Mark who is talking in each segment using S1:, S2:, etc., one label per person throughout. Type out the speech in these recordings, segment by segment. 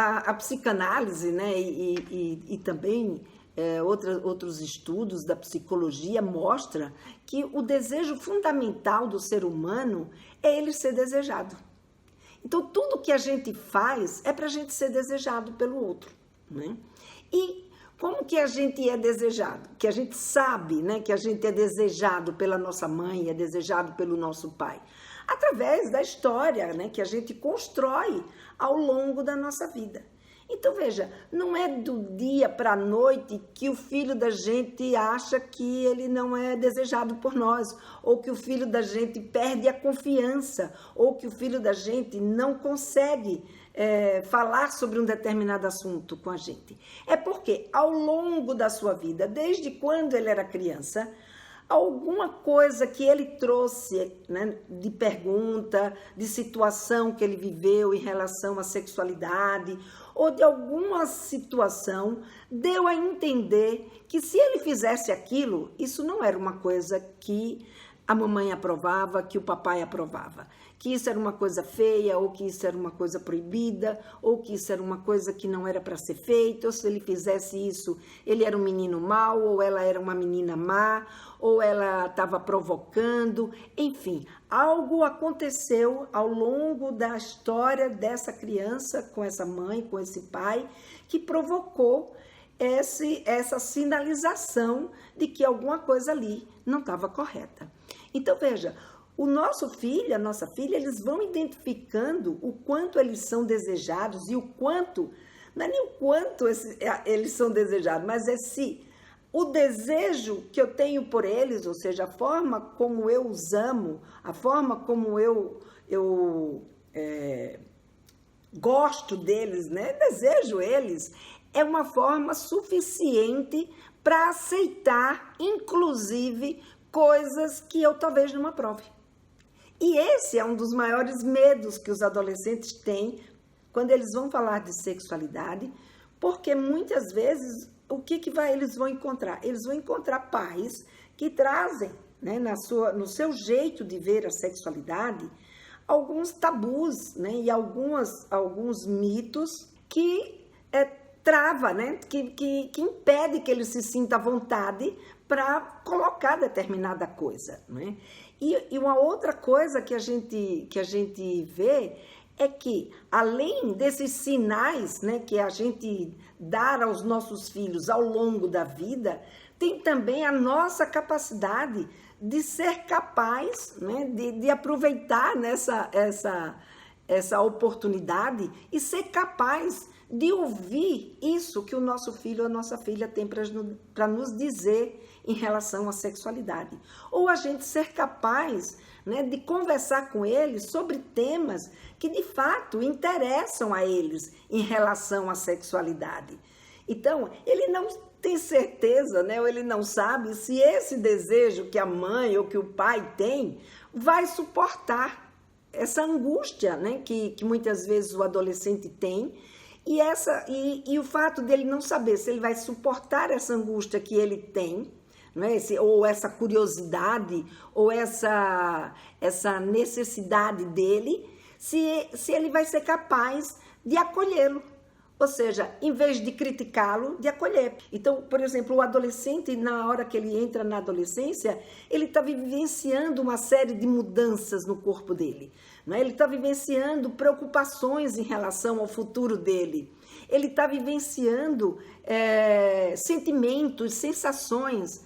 S1: a psicanálise, né, e também outros estudos da psicologia mostra que o desejo fundamental do ser humano é ele ser desejado. Então, tudo que a gente faz é para a gente ser desejado pelo outro, né? E como que a gente é desejado? Que a gente sabe, né, que a gente é desejado pela nossa mãe, é desejado pelo nosso pai. Através da história, né, que a gente constrói ao longo da nossa vida. Então, veja, não é do dia para a noite que o filho da gente acha que ele não é desejado por nós, ou que o filho da gente perde a confiança, ou que o filho da gente não consegue falar sobre um determinado assunto com a gente. É porque ao longo da sua vida, desde quando ele era criança, alguma coisa que ele trouxe, né, de pergunta, de situação que ele viveu em relação à sexualidade, ou de alguma situação, deu a entender que se ele fizesse aquilo, isso não era uma coisa que a mamãe aprovava, que o papai aprovava, que isso era uma coisa feia, ou que isso era uma coisa proibida, ou que isso era uma coisa que não era para ser feita, ou se ele fizesse isso, ele era um menino mau, ou ela era uma menina má, ou ela estava provocando, enfim, algo aconteceu ao longo da história dessa criança, com essa mãe, com esse pai, que provocou essa sinalização de que alguma coisa ali não estava correta. Então, veja, o nosso filho, a nossa filha, eles vão identificando o quanto eles são desejados e o quanto, não é nem o quanto eles são desejados, mas é se o desejo que eu tenho por eles, ou seja, a forma como eu os amo, a forma como eu gosto deles, né? Desejo eles, é uma forma suficiente para aceitar, inclusive, coisas que eu talvez não aprove. E esse é um dos maiores medos que os adolescentes têm quando eles vão falar de sexualidade, porque muitas vezes o que eles vão encontrar? Eles vão encontrar pais que trazem, né, no seu jeito de ver a sexualidade, alguns tabus, né, e alguns mitos que trava, né, que impede que ele se sinta à vontade para colocar determinada coisa, né? E uma outra coisa que a gente vê é que, além desses sinais, né, que a gente dá aos nossos filhos ao longo da vida, tem também a nossa capacidade de ser capaz, né, de aproveitar essa oportunidade e ser capaz de ouvir isso que o nosso filho ou a nossa filha tem para nos dizer em relação à sexualidade. Ou a gente ser capaz, né, de conversar com eles sobre temas que de fato interessam a eles em relação à sexualidade. Então, ele não tem certeza, né, ou ele não sabe se esse desejo que a mãe ou que o pai tem vai suportar essa angústia, né, que muitas vezes o adolescente tem. E o fato dele não saber se ele vai suportar essa angústia que ele tem, não é? Ou essa curiosidade, ou essa necessidade dele, se ele vai ser capaz de acolhê-lo. Ou seja, em vez de criticá-lo, de acolher. Então, por exemplo, o adolescente, na hora que ele entra na adolescência, ele está vivenciando uma série de mudanças no corpo dele. Não é? Ele está vivenciando preocupações em relação ao futuro dele. Ele está vivenciando sentimentos, sensações.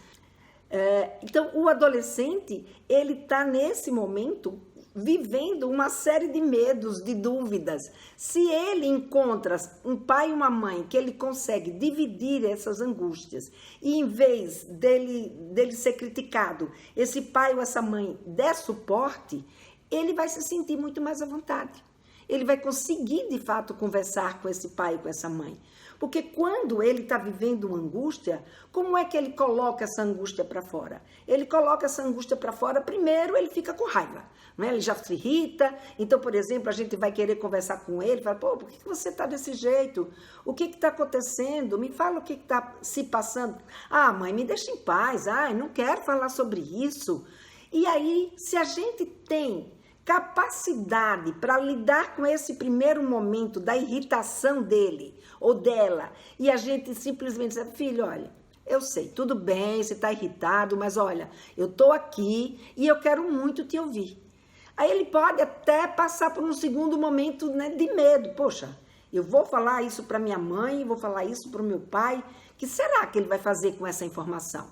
S1: Então, o adolescente, ele está nesse momento vivendo uma série de medos, de dúvidas. Se ele encontra um pai e uma mãe que ele consegue dividir essas angústias e em vez dele ser criticado, esse pai ou essa mãe der suporte, ele vai se sentir muito mais à vontade. Ele vai conseguir, de fato, conversar com esse pai e com essa mãe. Porque quando ele está vivendo uma angústia, como é que ele coloca essa angústia para fora? Ele coloca essa angústia para fora, primeiro ele fica com raiva, né? Ele já se irrita. Então, por exemplo, a gente vai querer conversar com ele, fala, pô, por que você está desse jeito? O que está acontecendo? Me fala o que está se passando. Ah, mãe, me deixa em paz. Ah, não quero falar sobre isso. E aí, se a gente tem capacidade para lidar com esse primeiro momento da irritação dele ou dela, e a gente simplesmente diz, filho, olha, eu sei, tudo bem, você está irritado, mas olha, eu estou aqui e eu quero muito te ouvir. Aí ele pode até passar por um segundo momento, né, de medo. Poxa, eu vou falar isso para minha mãe, vou falar isso para o meu pai, o que será que ele vai fazer com essa informação?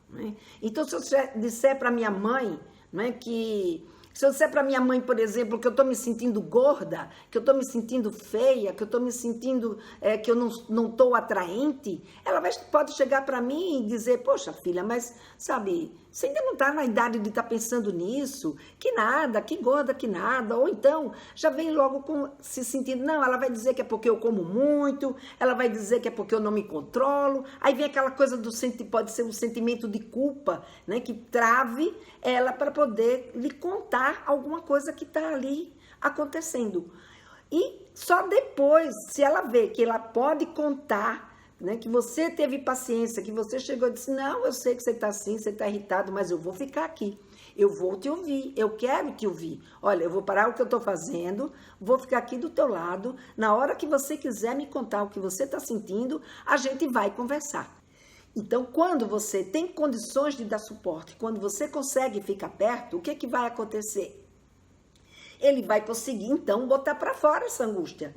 S1: Né? Então, se eu disser para minha mãe, né, que... Se eu disser para minha mãe, por exemplo, que eu estou me sentindo gorda, que eu estou me sentindo feia, que eu estou me sentindo que eu não estou atraente, ela pode chegar para mim e dizer, poxa, filha, mas, sabe, você ainda não está na idade de estar pensando nisso, que nada, que gorda, que nada. Ou então, já vem logo se sentindo, não, ela vai dizer que é porque eu como muito, ela vai dizer que é porque eu não me controlo. Aí vem aquela coisa pode ser um sentimento de culpa, né, que trave ela para poder lhe contar alguma coisa que está ali acontecendo. E só depois, se ela vê que ela pode contar, né, que você teve paciência, que você chegou e disse, não, eu sei que você está assim, você está irritado, mas eu vou ficar aqui, eu vou te ouvir, eu quero te ouvir. Olha, eu vou parar o que eu estou fazendo, vou ficar aqui do teu lado, na hora que você quiser me contar o que você está sentindo, a gente vai conversar. Então, quando você tem condições de dar suporte, quando você consegue ficar perto, o que é que vai acontecer? Ele vai conseguir, então, botar para fora essa angústia.